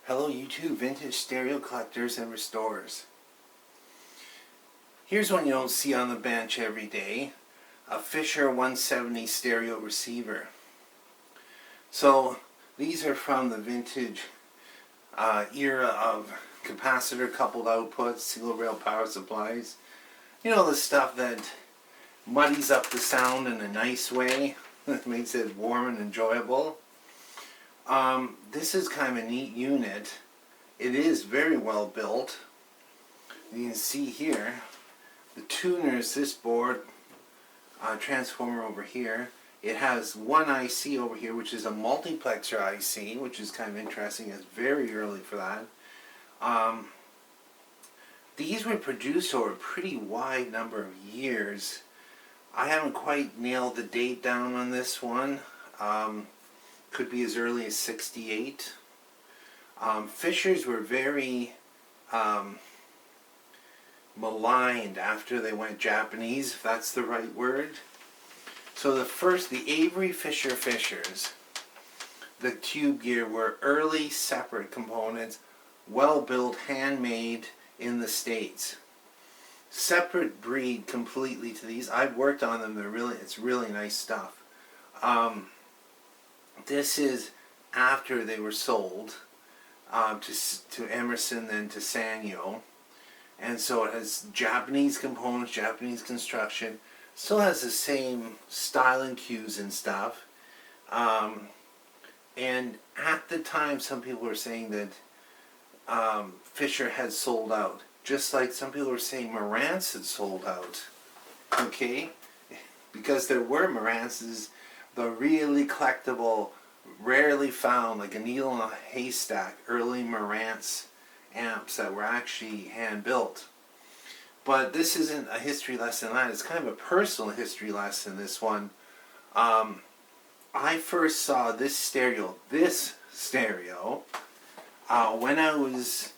Hello YouTube vintage stereo collectors and restorers. Here's one you don't see on the bench every day. A Fisher 170 stereo receiver. So these are from the vintage era of capacitor coupled outputs, single rail power supplies. You know, the stuff that muddies up the sound in a nice way, that makes it warm and enjoyable. This is kind of a neat unit. It is very well built. You can see here the tuners, this board, transformer over here. It has one IC over here, which is a multiplexer IC, which is kind of interesting. It's very early for that. These were produced over a pretty wide number of years. I haven't quite nailed the date down on this one. Could be as early as 68. Fishers were very maligned after they went Japanese, if that's the right word. So the Avery Fisher Fishers, the tube gear, were early separate components, well built, handmade in the States. Separate breed completely to these. I've worked on them. It's really nice stuff. This is after they were sold to Emerson, then to Sanyo. And so it has Japanese components, Japanese construction. Still has the same styling cues and stuff. And at the time, some people were saying that Fisher had sold out. Just like some people were saying Marantz had sold out. Okay? Because there were Marantzes, the really collectible, rarely found, like a needle in a haystack, early Marantz amps that were actually hand built. But this isn't a history lesson on that. It's kind of a personal history lesson, this one. I first saw this stereo, when I was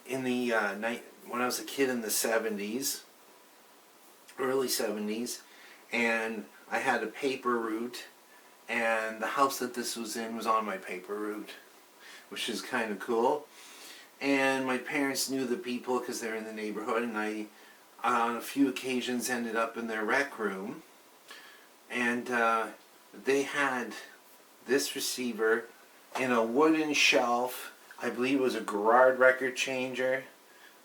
in the when I was a kid in the 70s, early 70s, and I had a paper route, and the house that this was in was on my paper route, which is kind of cool. And my parents knew the people because they're in the neighborhood, and I, on a few occasions, ended up in their rec room. And they had this receiver in a wooden shelf. I believe it was a Garrard record changer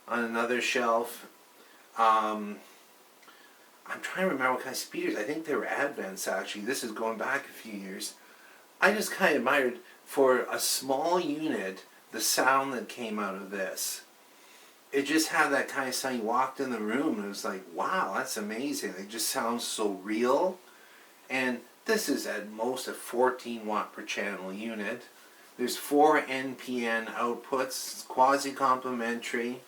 on another shelf. I'm trying to remember what kind of speakers. I think they were Advents, actually. This is going back a few years. I just kind of admired, for a small unit, the sound that came out of this. It just had that kind of sound. You walked in the room and it was like, wow, that's amazing. It just sounds so real. And this is at most a 14 watt per channel unit. There's 4 NPN outputs, quasi-complementary.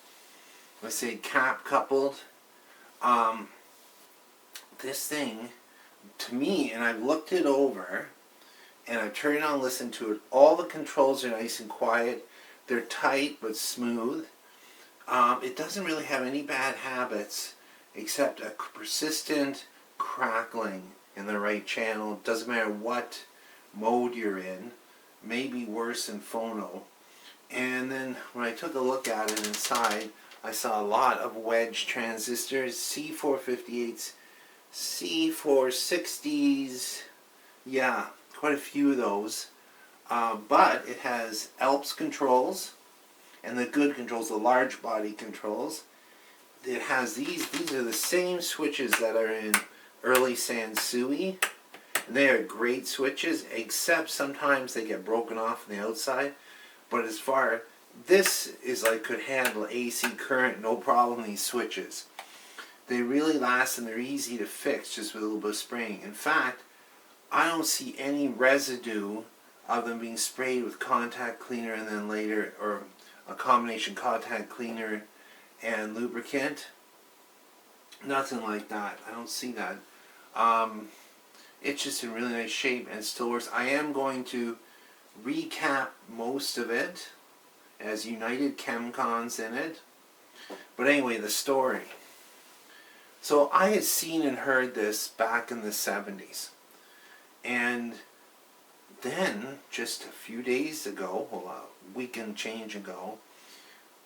Let's say cap coupled. This thing, to me, and I've looked it over, and I've turned it on and listened to it, all the controls are nice and quiet. They're tight but smooth. It doesn't really have any bad habits except a persistent crackling in the right channel. It doesn't matter what mode you're in. Maybe worse than phono. And then when I took a look at it inside, I saw a lot of wedge transistors, C458s, C460s, yeah, quite a few of those. But it has ALPS controls, and the good controls, the large body controls. It has these are the same switches that are in early Sansui. They are great switches, except sometimes they get broken off on the outside. But as far, this is like could handle AC current, no problem, these switches. They really last and they're easy to fix just with a little bit of spraying. In fact, I don't see any residue of them being sprayed with contact cleaner and then later, or a combination contact cleaner and lubricant. Nothing like that. I don't see that. It's just in really nice shape and still works. I am going to recap most of it as United Chemcons in it. But anyway, the story. So I had seen and heard this back in the 70s. And then, just a few days ago, well, a week and change ago,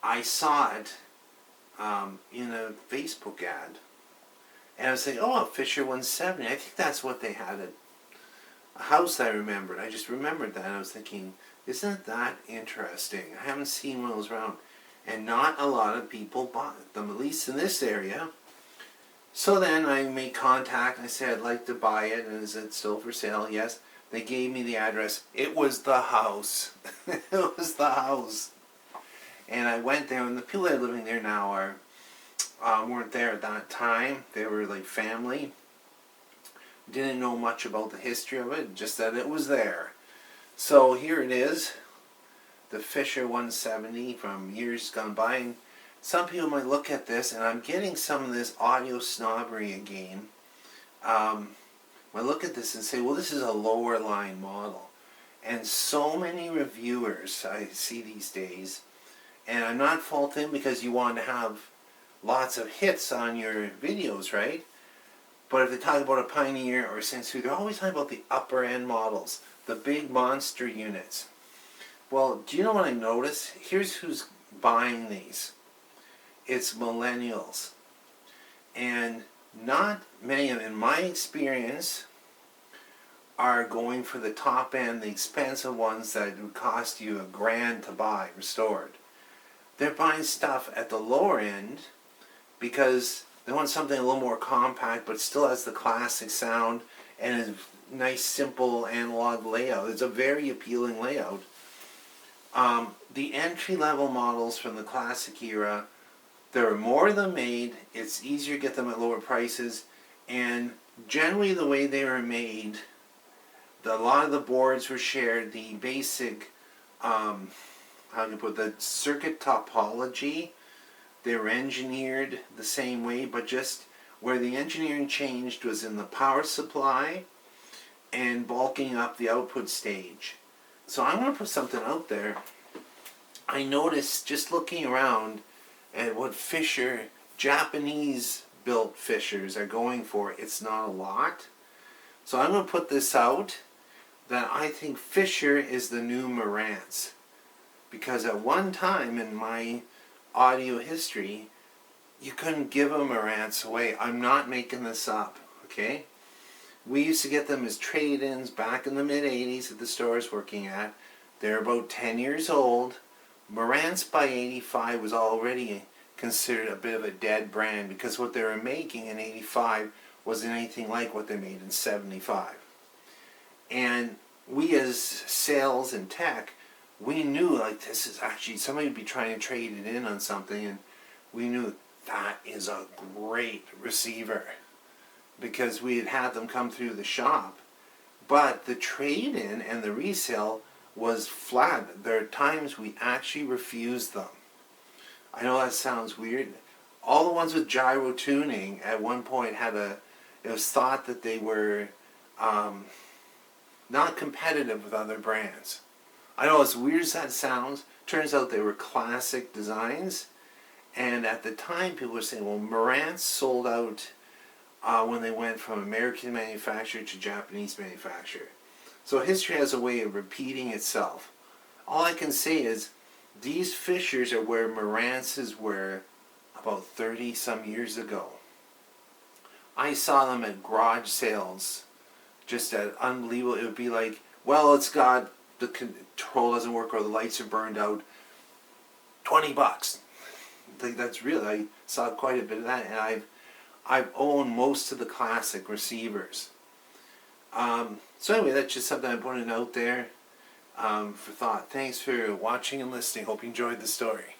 I saw it in a Facebook ad. And I was saying, oh, Fisher 170. I think that's what they had at a house I remembered. I just remembered that. And I was thinking, isn't that interesting? I haven't seen one of those around. And not a lot of people bought them, at least in this area. So then I made contact. I said, I'd like to buy it. And is it still for sale? Yes. They gave me the address. It was the house. It was the house. And I went there, and the people that are living there now weren't there at that time. They were like family. Didn't know much about the history of it, just that it was there. So here it is, the Fisher 170 from years gone by. And some people might look at this, and I'm getting some of this audio snobbery again. Might look at this and say, well, this is a lower line model. And so many reviewers I see these days, and I'm not faulting because you want to have lots of hits on your videos, right? But if they talk about a Pioneer or a Sensu, they're always talking about the upper end models, the big monster units. Well, do you know what I noticed? Here's who's buying these. It's millennials. And not many of them, in my experience, are going for the top end, the expensive ones that would cost you $1,000 to buy restored. They're buying stuff at the lower end because they want something a little more compact but still has the classic sound and a nice simple analog layout. It's a very appealing layout. The entry-level models from the classic era, there are more of them made, it's easier to get them at lower prices, and generally the way they were made, a lot of the boards were shared, the basic, how do you put the circuit topology, they were engineered the same way, but just where the engineering changed was in the power supply and bulking up the output stage. So I'm going to put something out there. I noticed just looking around at what Fisher, Japanese built Fishers are going for, it's not a lot. So I'm going to put this out that I think Fisher is the new Marantz. Because at one time in my audio history, you couldn't give a Marantz away. I'm not making this up, okay? We used to get them as trade-ins back in the mid-80s at the stores working at. They're about 10 years old. Marantz by 85 was already considered a bit of a dead brand because what they were making in 85 wasn't anything like what they made in 75. And we as sales and tech, we knew like this is actually, somebody would be trying to trade it in on something, and we knew that is a great receiver because we had had them come through the shop. But the trade-in and the resale was flat. There are times we actually refused them. I know that sounds weird. All the ones with gyro tuning at one point had it was thought that they were not competitive with other brands. I know as weird as that sounds, turns out they were classic designs. And at the time people were saying, well, Marantz sold out when they went from American manufacturer to Japanese manufacturer. So history has a way of repeating itself. All I can say is these Fishers are where Marantz's were about 30 some years ago. I saw them at garage sales, just at unbelievable. It would be like, well, it's got, the control doesn't work or the lights are burned out, $20. Like, that's real. I saw quite a bit of that, and I've owned most of the classic receivers. So anyway, that's just something I put out there for thought. Thanks for watching and listening. Hope you enjoyed the story.